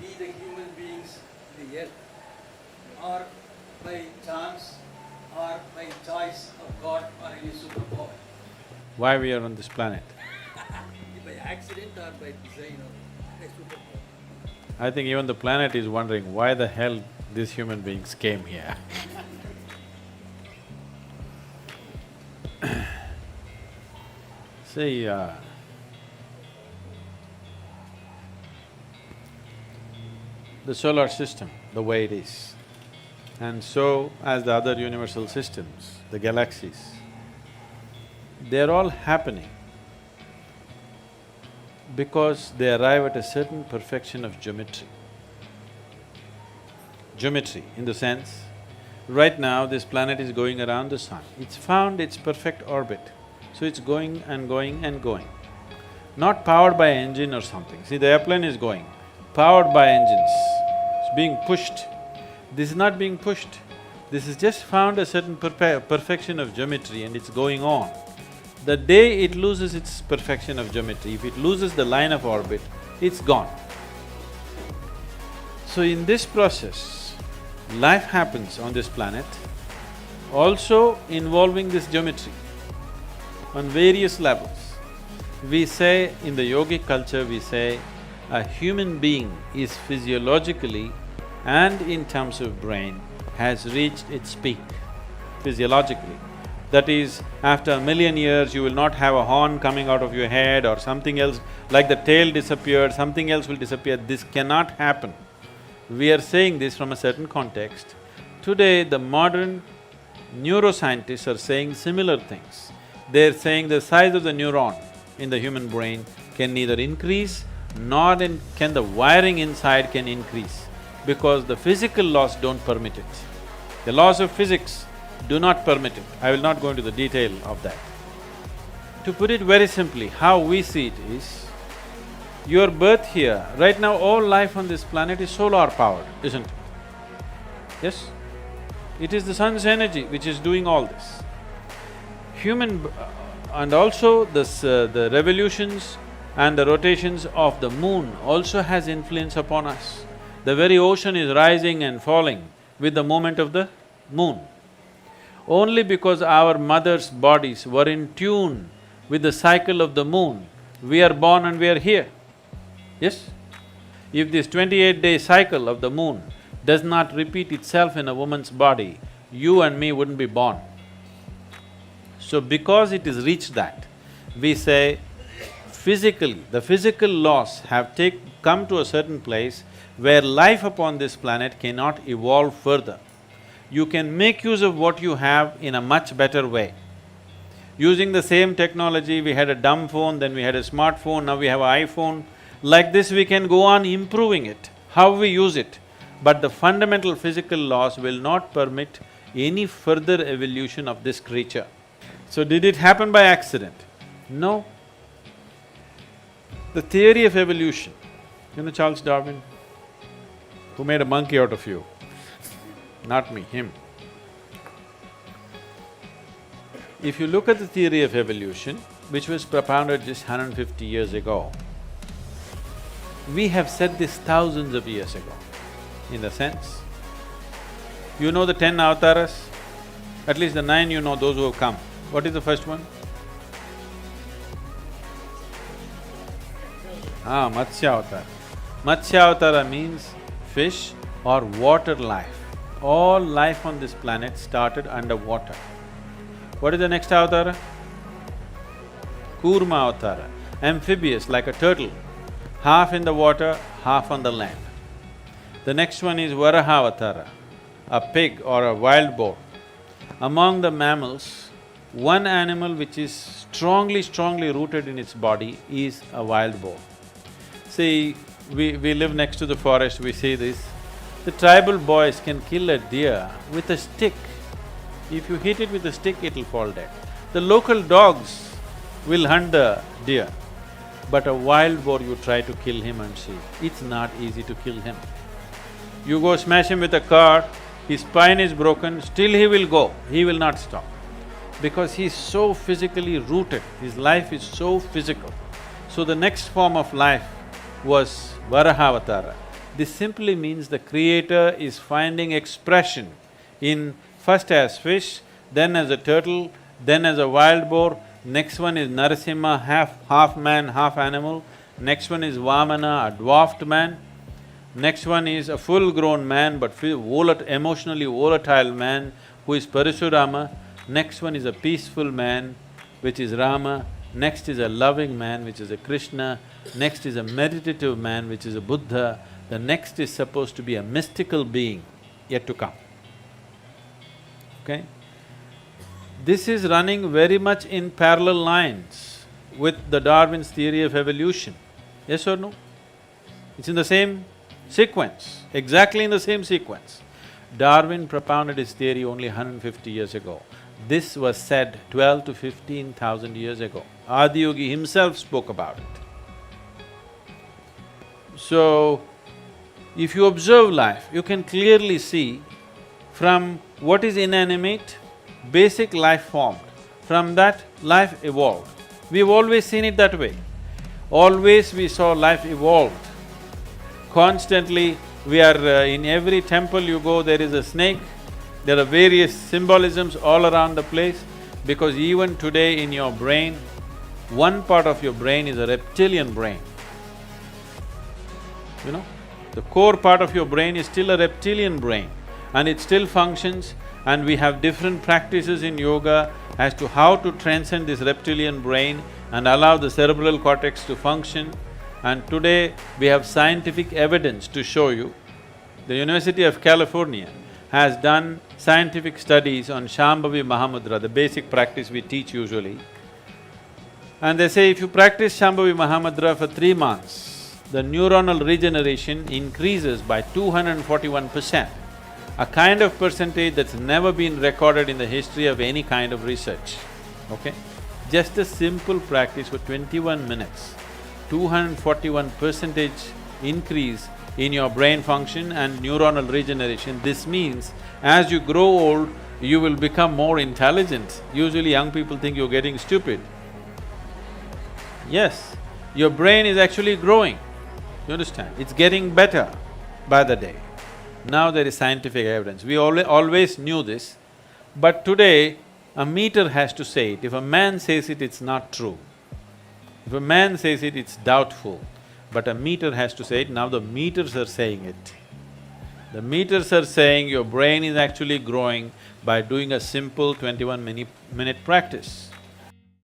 we the human beings, the earth, or by chance, or by choice of God or any superpower? Why we are on this planet? By accident or by design or by superpower? I think even the planet is wondering why the hell these human beings came here. See, the solar system, the way it is, and so as the other universal systems, the galaxies, they're all happening because they arrive at a certain perfection of geometry. Geometry in the sense, right now this planet is going around the sun. It's found its perfect orbit, so it's going and going and going. Not powered by engine or something. See, the airplane is going, powered by engines, it's being pushed. This is not being pushed. This has just found a certain perfection of geometry and it's going on. The day it loses its perfection of geometry, if it loses the line of orbit, it's gone. So in this process, life happens on this planet, also involving this geometry on various levels. We say, in the yogic culture, we say, a human being is physiologically and in terms of brain has reached its peak physiologically. That is, after 1,000,000 years, you will not have a horn coming out of your head or something else, like the tail disappeared, something else will disappear. This cannot happen. We are saying this from a certain context. Today, the modern neuroscientists are saying similar things. They're saying the size of the neuron in the human brain can neither increase nor can the wiring inside can increase, because the physical laws don't permit it. The laws of physics do not permit it. I will not go into the detail of that. To put it very simply, how we see it is, your birth here, right now all life on this planet is solar powered, isn't it? Yes? It is the sun's energy which is doing all this. And also the revolutions and the rotations of the moon also has influence upon us. The very ocean is rising and falling with the movement of the moon. Only because our mothers' bodies were in tune with the cycle of the moon, we are born and we are here. Yes? If this 28-day cycle of the moon does not repeat itself in a woman's body, you and me wouldn't be born. So because it has reached that, we say physically, the physical laws have come to a certain place where life upon this planet cannot evolve further. You can make use of what you have in a much better way. Using the same technology, we had a dumb phone, then we had a smartphone, now we have an iPhone. Like this, we can go on improving it, how we use it. But the fundamental physical laws will not permit any further evolution of this creature. So did it happen by accident? No. The theory of evolution, you know Charles Darwin, who made a monkey out of you? Not me, him. If you look at the theory of evolution, which was propounded just 150 years ago, we have said this thousands of years ago, in the sense, you know the 10 avatars? At least the 9 you know, those who have come. What is the first one? Matsya Avatara. Matsya Avatara means fish or water life. All life on this planet started underwater. What is the next avatara? Kurma Avatara, amphibious like a turtle, half in the water, half on the land. The next one is Varaha Avatara, a pig or a wild boar. Among the mammals, one animal which is strongly rooted in its body is a wild boar. See, we live next to the forest, we see this. The tribal boys can kill a deer with a stick. If you hit it with a stick, it'll fall dead. The local dogs will hunt the deer, but a wild boar, you try to kill him and see, it's not easy to kill him. You go smash him with a car, his spine is broken, still he will go, he will not stop. Because he's so physically rooted, his life is so physical. So the next form of life was Varaha Avatara. This simply means the creator is finding expression in first as fish, then as a turtle, then as a wild boar, next one is Narasimha, half man, half animal, next one is Vamana, a dwarfed man, next one is a full-grown man but emotionally volatile man who is Parashurama, next one is a peaceful man which is Rama, next is a loving man which is a Krishna, next is a meditative man which is a Buddha, the next is supposed to be a mystical being yet to come. Okay? This is running very much in parallel lines with the Darwin's theory of evolution. Yes or no? It's in the same sequence, exactly in the same sequence. Darwin propounded his theory only 150 years ago. This was said 12 to 15,000 years ago. Adiyogi himself spoke about it. So, if you observe life, you can clearly see from what is inanimate, basic life formed. From that, life evolved. We've always seen it that way. Always we saw life evolved. Constantly, we are in every temple you go, there is a snake. There are various symbolisms all around the place, because even today in your brain, one part of your brain is a reptilian brain. You know, the core part of your brain is still a reptilian brain and it still functions, and we have different practices in yoga as to how to transcend this reptilian brain and allow the cerebral cortex to function. And today, we have scientific evidence to show you. The University of California has done scientific studies on Shambhavi Mahamudra, the basic practice we teach usually. And they say if you practice Shambhavi Mahamudra for 3 months, the neuronal regeneration increases by 241%, a kind of percentage that's never been recorded in the history of any kind of research, okay? Just a simple practice for 21 minutes, 241% increase in your brain function and neuronal regeneration. This means as you grow old, you will become more intelligent. Usually young people think you're getting stupid. Yes, your brain is actually growing, you understand? It's getting better by the day. Now there is scientific evidence. We always knew this, but today a meter has to say it. If a man says it, it's not true. If a man says it, it's doubtful. But a meter has to say it. Now the meters are saying it. The meters are saying your brain is actually growing by doing a simple 21-minute practice.